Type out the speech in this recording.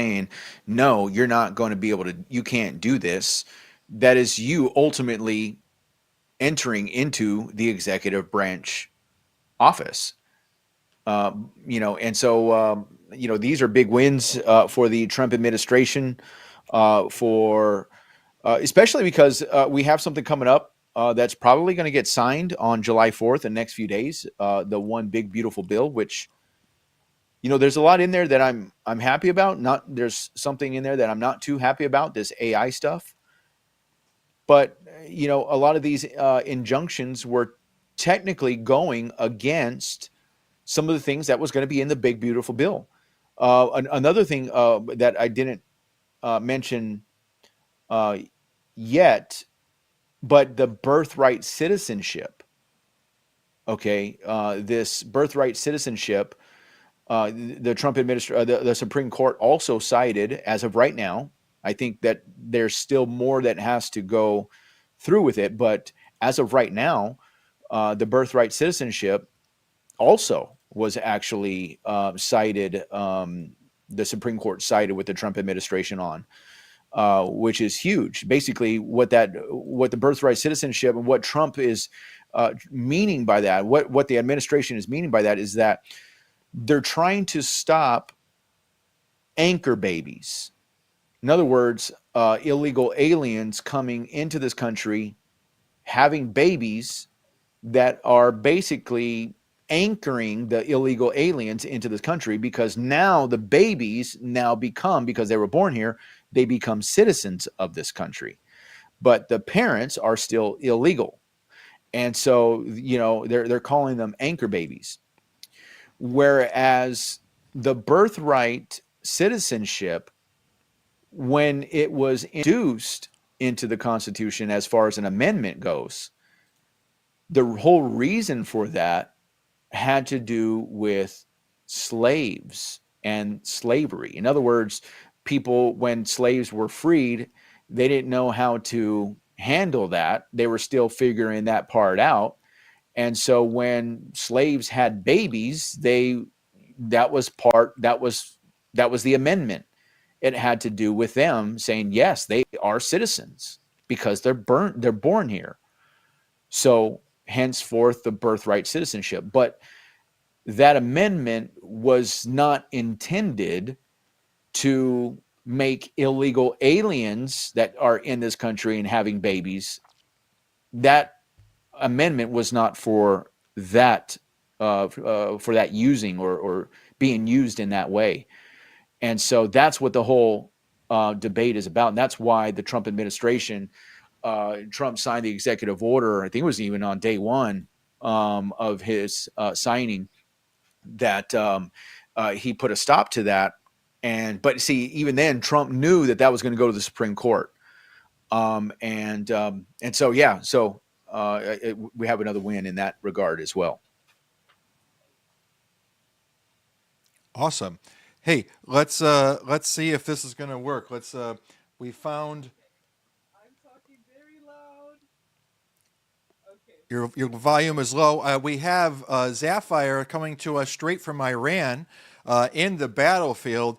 saying, no, you're not going to be able to, you can't do this. That is you ultimately entering into the executive branch office. And so, these are big wins for the Trump administration, for especially because we have something coming up that's probably going to get signed on July 4th in the next few days. The one big beautiful bill, which there's a lot in there that I'm happy about. Not there's something in there that I'm not too happy about. This AI stuff, but a lot of these injunctions were technically going against some of the things that was going to be in the big beautiful bill. Another thing that I didn't mention uh, yet, but the birthright citizenship. Okay, this birthright citizenship, the Trump administration, the Supreme Court also cited as of right now. I think that there's still more that has to go through with it, but as of right now, the birthright citizenship also was actually cited. The Supreme Court sided with the Trump administration on, which is huge. Basically, what the birthright citizenship and what Trump is meaning by that, what the administration is meaning by that, is that they're trying to stop anchor babies. In other words, illegal aliens coming into this country, having babies that are basically anchoring the illegal aliens into this country, because now the babies now become, because they were born here, they become citizens of this country, but the parents are still illegal. And so, they're calling them anchor babies. Whereas the birthright citizenship, when it was introduced into the Constitution as far as an amendment goes, the whole reason for that had to do with slaves and slavery. In other words, people, when slaves were freed, they didn't know how to handle that. They were still figuring that part out. And so when slaves had babies, that was the amendment. It had to do with them saying, yes, they are citizens because they're born here. So henceforth the birthright citizenship. But that amendment was not intended to make illegal aliens that are in this country and having babies. That amendment was not for that using or being used in that way. And so that's what the whole debate is about. And that's why the Trump administration, Trump signed the executive order. I think it was even on day one of his signing, that he put a stop to that. But see, even then, Trump knew that was going to go to the Supreme Court. And so, yeah, so we have another win in that regard as well. Awesome. Hey, let's see if this is going to work. We found your volume is low. We have Zafire coming to us straight from Iran in the battlefield.